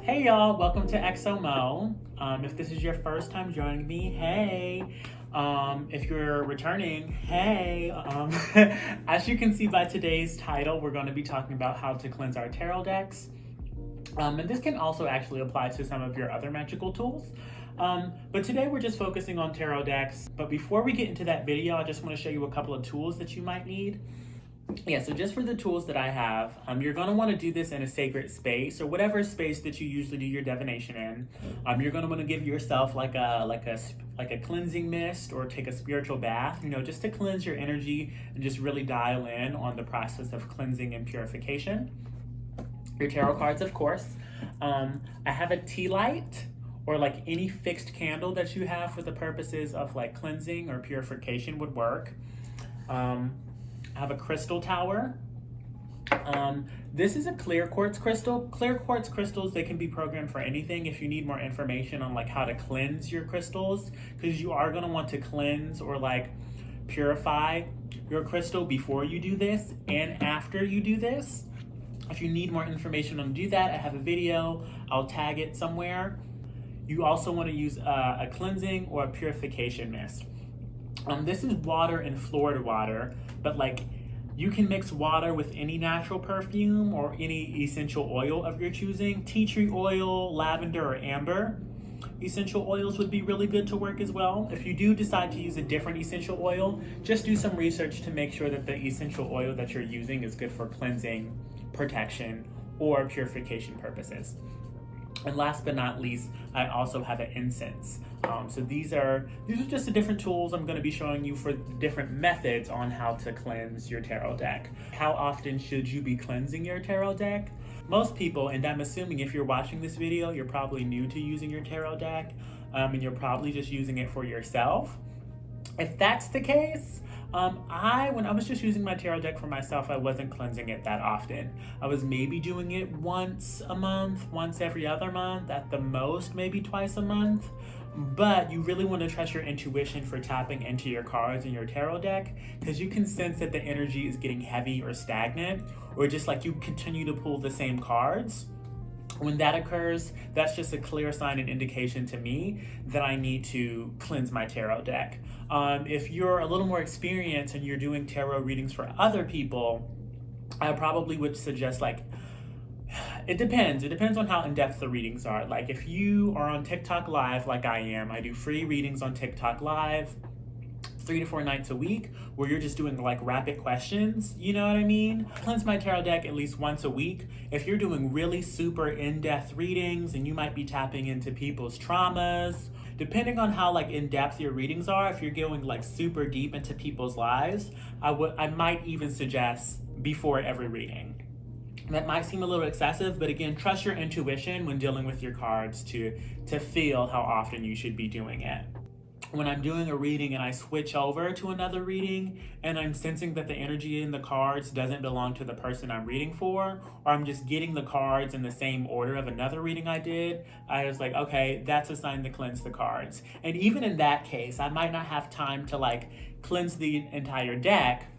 Hey y'all, welcome to XOMO. If this is your first time joining me, hey. If you're returning, hey. As you can see by today's title, we're going to be talking about how to cleanse our tarot decks. And this can also actually apply to some of your other magical tools. But today we're just focusing on tarot decks. But before we get into that video, I just want to show you a couple of tools that you might need. Yeah, so just for the tools that I have, you're going to want to do this in a sacred space or whatever space that you usually do your divination in. You're going to want to give yourself like a cleansing mist or take a spiritual bath, just to cleanse your energy and just really dial in on the process of cleansing and purification. Your tarot cards, of course. I have a tea light or like any fixed candle that you have for the purposes of like cleansing or purification would work. I have a crystal tower. This is a clear quartz crystal. Clear quartz crystals, they can be programmed for anything. If you need more information on like how to cleanse your crystals, because you are going to want to cleanse or like purify your crystal before you do this and after you do this. If you need more information on do that, I have a video. I'll tag it somewhere. You also want to use a cleansing or a purification mist. This is water and Florida water, but like you can mix water with any natural perfume or any essential oil of your choosing. Tea tree oil, lavender, or amber essential oils would be really good to work as well. If you do decide to use a different essential oil, just do some research to make sure that the essential oil that you're using is good for cleansing, protection, or purification purposes. And last but not least, I also have an incense. So these are just the different tools I'm going to be showing you for different methods on how to cleanse your tarot deck. How often should you be cleansing your tarot deck? Most people, and I'm assuming if you're watching this video, you're probably new to using your tarot deck, and you're probably just using it for yourself. If that's the case, when I was just using my tarot deck for myself, I wasn't cleansing it that often. I was maybe doing it once a month, once every other month, at the most, maybe twice a month. But you really want to trust your intuition for tapping into your cards in your tarot deck, because you can sense that the energy is getting heavy or stagnant, or just like you continue to pull the same cards. When that occurs, that's just a clear sign and indication to me that I need to cleanse my tarot deck. If you're a little more experienced and you're doing tarot readings for other people, I probably would suggest it depends. It depends on how in-depth the readings are. Like if you are on TikTok Live like I am, I do free readings on TikTok Live 3 to 4 nights a week where you're just doing like rapid questions, you know what I mean? Cleanse my tarot deck at least once a week. If you're doing really super in-depth readings and you might be tapping into people's traumas, depending on how like in-depth your readings are, if you're going like super deep into people's lives, I might even suggest before every reading. That might seem a little excessive, but again, trust your intuition when dealing with your cards to feel how often you should be doing it. When I'm doing a reading and I switch over to another reading and I'm sensing that the energy in the cards doesn't belong to the person I'm reading for, or I'm just getting the cards in the same order of another reading I did, I was like, okay, that's a sign to cleanse the cards. And even in that case, I might not have time to like cleanse the entire deck,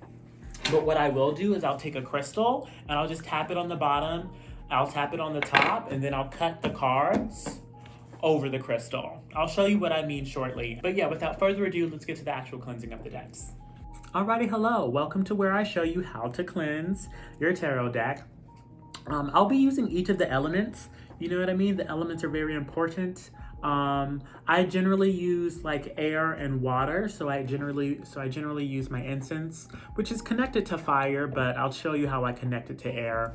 but what I will do is I'll take a crystal and I'll just tap it on the bottom, I'll tap it on the top, and then I'll cut the cards over the crystal. I'll show you what I mean shortly. But yeah, without further ado, let's get to the actual cleansing of the decks. Alrighty, hello. Welcome to where I show you how to cleanse your tarot deck. I'll be using each of the elements. You know what I mean? The elements are very important. I generally use like air and water, so I generally use my incense, which is connected to fire, but I'll show you how I connect it to air.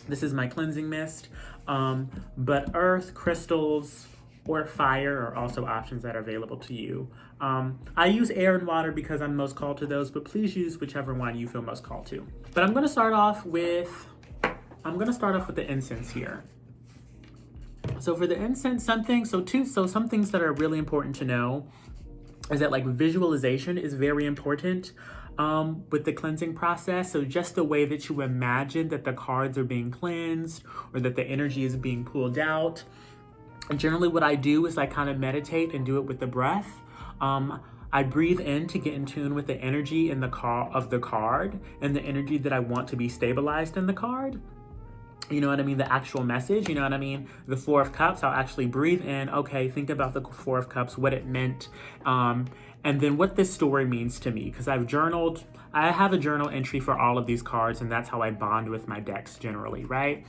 This is my cleansing mist, but earth, crystals, or fire are also options that are available to you. I use air and water because I'm most called to those, but please use whichever one you feel most called to. But I'm going to start off with the incense here. So for the incense, some things that are really important to know is that like visualization is very important with the cleansing process. So just the way that you imagine that the cards are being cleansed or that the energy is being pulled out. And generally what I do is I kind of meditate and do it with the breath. I breathe in to get in tune with the energy of the card and the energy that I want to be stabilized in the card. you know what I mean, the actual message, you know what I mean, the Four of Cups, I'll actually breathe in, okay, think about the Four of Cups, what it meant, and then what this story means to me, because I've journaled, I have a journal entry for all of these cards, and that's how I bond with my decks generally, right?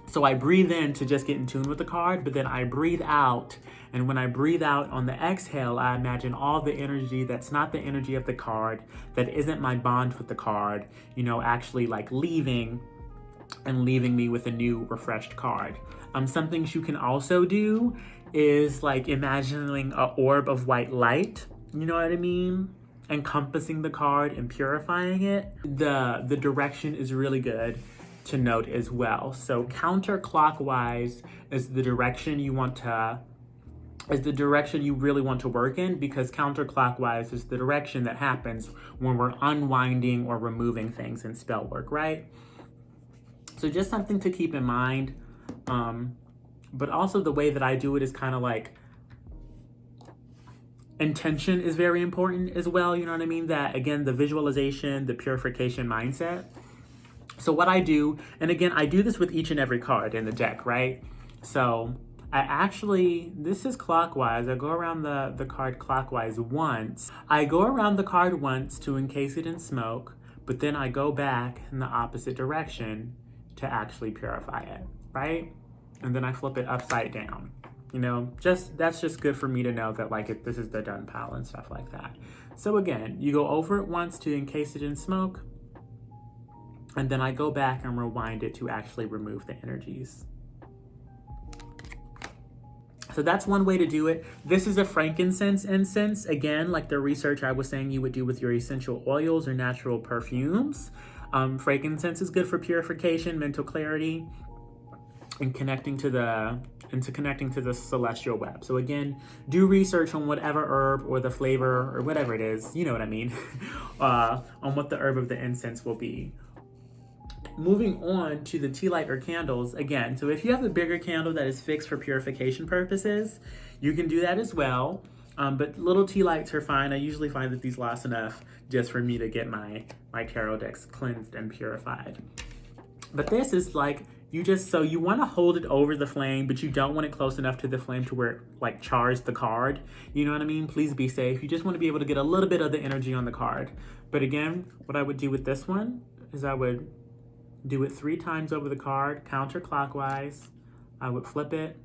So I breathe in to just get in tune with the card, but then I breathe out. And when I breathe out on the exhale, I imagine all the energy that's not the energy of the card, that isn't my bond with the card, you know, actually like leaving and leaving me with a new refreshed card. Some things you can also do is like imagining an orb of white light, you know what I mean? Encompassing the card and purifying it. The direction is really good to note as well. So counterclockwise is the direction you want to, is the direction you really want to work in, because counterclockwise is the direction that happens when we're unwinding or removing things in spell work, right? So just something to keep in mind. But also the way that I do it is kind of like, intention is very important as well, you know what I mean? That again, the visualization, the purification mindset. So what I do, and again, I do this with each and every card in the deck, right? So I actually, this is clockwise. I go around the card clockwise once. I go around the card once to encase it in smoke, but then I go back in the opposite direction to actually purify it, right? And then I flip it upside down. You know, that's just good for me to know that like this is the done pile and stuff like that. So again, you go over it once to encase it in smoke, and then I go back and rewind it to actually remove the energies. So that's one way to do it. This is a frankincense incense. Again, like the research I was saying you would do with your essential oils or natural perfumes. Frankincense is good for purification, mental clarity, and connecting to the celestial web. So again, do research on whatever herb or the flavor or whatever it is, you know what I mean, on what the herb of the incense will be. Moving on to the tea light or candles, again, so if you have a bigger candle that is fixed for purification purposes, you can do that as well. But little tea lights are fine. I usually find that these last enough just for me to get my tarot decks cleansed and purified. But this is like, you want to hold it over the flame, but you don't want it close enough to the flame to where it like chars the card. You know what I mean? Please be safe. You just want to be able to get a little bit of the energy on the card. But again, what I would do with this one is I would do it 3 times over the card, counterclockwise. I would flip it.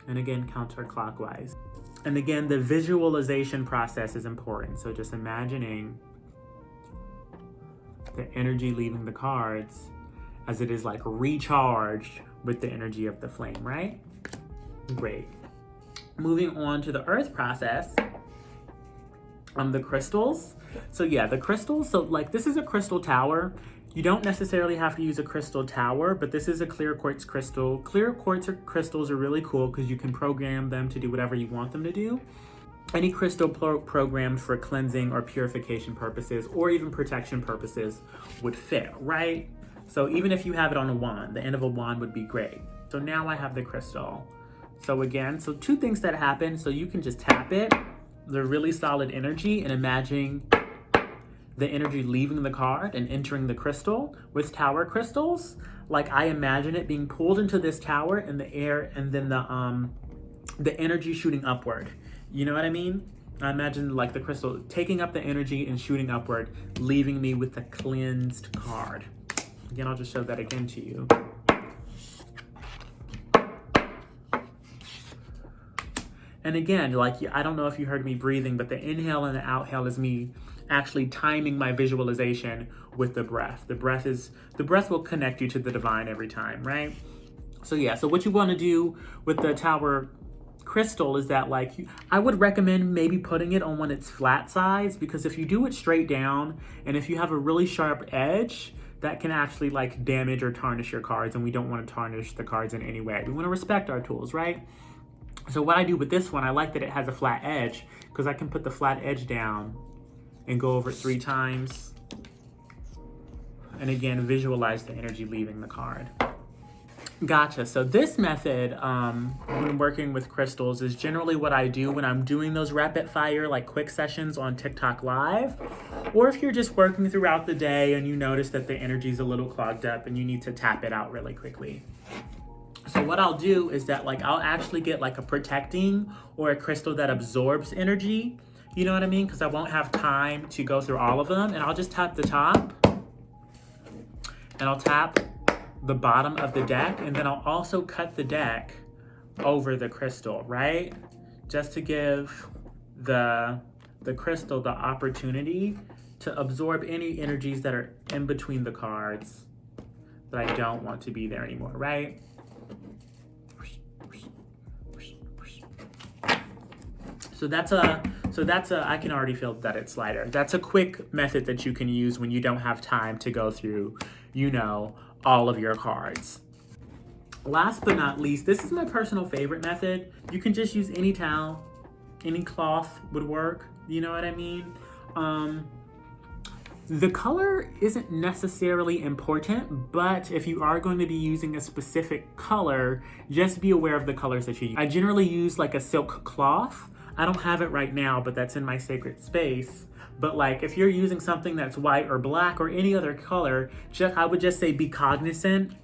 And again, counterclockwise. And again, the visualization process is important. So just imagining the energy leaving the cards as it is like recharged with the energy of the flame, right? Great. Moving on to the earth process. The crystals. So yeah, the crystals, so like this is a crystal tower. You don't necessarily have to use a crystal tower, but this is a clear quartz crystal. Clear quartz crystals are really cool because you can program them to do whatever you want them to do. Any crystal programmed for cleansing or purification purposes or even protection purposes would fit, right? So even if you have it on a wand, the end of a wand would be great. So now I have the crystal. So again, so 2 things that happen. So you can just tap it, the really solid energy, and imagining the energy leaving the card and entering the crystal. With tower crystals, like I imagine it being pulled into this tower in the air, and then the energy shooting upward. You know what I mean? I imagine like the crystal taking up the energy and shooting upward, leaving me with the cleansed card. Again, I'll just show that again to you. And again, like, I don't know if you heard me breathing, but the inhale and the outhale is me actually timing my visualization with the breath. The breath will connect you to the divine every time, right? So yeah, so what you want to do with the tower crystal is that like, I would recommend maybe putting it on when it's flat size, because if you do it straight down and if you have a really sharp edge, that can actually like damage or tarnish your cards, and we don't want to tarnish the cards in any way. We want to respect our tools, right? So what I do with this one, I like that it has a flat edge because I can put the flat edge down and go over it 3 times. And again, visualize the energy leaving the card. Gotcha. So this method, when working with crystals, is generally what I do when I'm doing those rapid fire, like quick sessions on TikTok Live, or if you're just working throughout the day and you notice that the energy's a little clogged up and you need to tap it out really quickly. So what I'll do is that like I'll actually get like a protecting or a crystal that absorbs energy. You know what I mean? Because I won't have time to go through all of them, and I'll just tap the top, and I'll tap the bottom of the deck, and then I'll also cut the deck over the crystal, right? Just to give the crystal the opportunity to absorb any energies that are in between the cards that I don't want to be there anymore, right? So that's a, I can already feel that it's lighter. That's a quick method that you can use when you don't have time to go through, you know, all of your cards. Last but not least, this is my personal favorite method. You can just use any towel, any cloth would work. You know what I mean? The color isn't necessarily important, but if you are going to be using a specific color, just be aware of the colors that you use. I generally use like a silk cloth. I don't have it right now, but that's in my sacred space. But like if you're using something that's white or black or any other color, I would just say be cognizant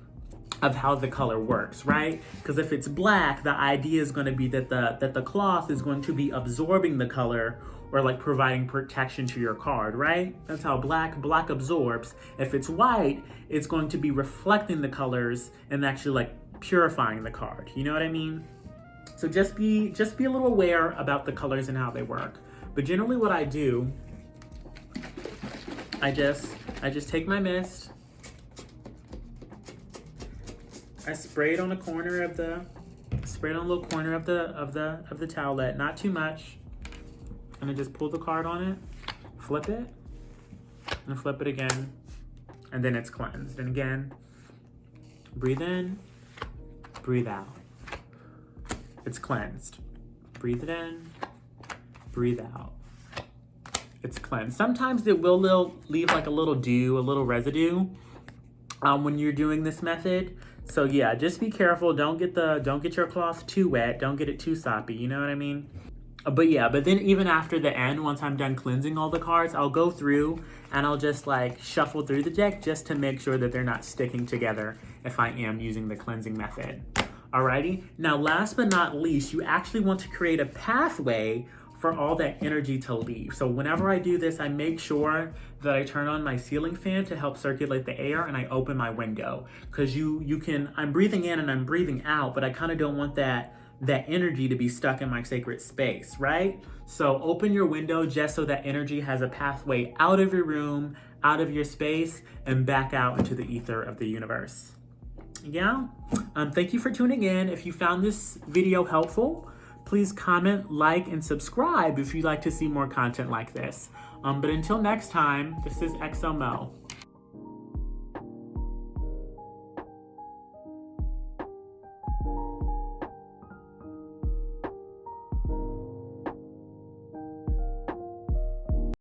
of how the color works, right? Because if it's black, the idea is going to be that the cloth is going to be absorbing the color or like providing protection to your card, right? That's how black absorbs. If it's white, it's going to be reflecting the colors and actually like purifying the card. You know what I mean? So just be a little aware about the colors and how they work. But generally what I do, I just take my mist, I spray it on a corner of the, a little corner of the towelette, not too much. And I just pull the card on it, flip it, and flip it again, and then it's cleansed. And again, breathe in, breathe out. It's cleansed. Breathe it in, breathe out. It's cleansed. Sometimes it will leave like a little dew, a little residue when you're doing this method. So yeah, just be careful. Don't get your cloth too wet. Don't get it too soppy. You know what I mean? But yeah, but then even after the end, once I'm done cleansing all the cards, I'll go through and I'll just like shuffle through the deck just to make sure that they're not sticking together if I am using the cleansing method. Alrighty, now last but not least, you actually want to create a pathway for all that energy to leave. So whenever I do this, I make sure that I turn on my ceiling fan to help circulate the air, and I open my window. Because I'm breathing in and I'm breathing out, but I kind of don't want that energy to be stuck in my sacred space, right? So open your window just so that energy has a pathway out of your room, out of your space, and back out into the ether of the universe. Yeah, thank you for tuning in. If you found this video helpful, please comment, like, and subscribe if you'd like to see more content like this. But until next time, this is XO Meaux.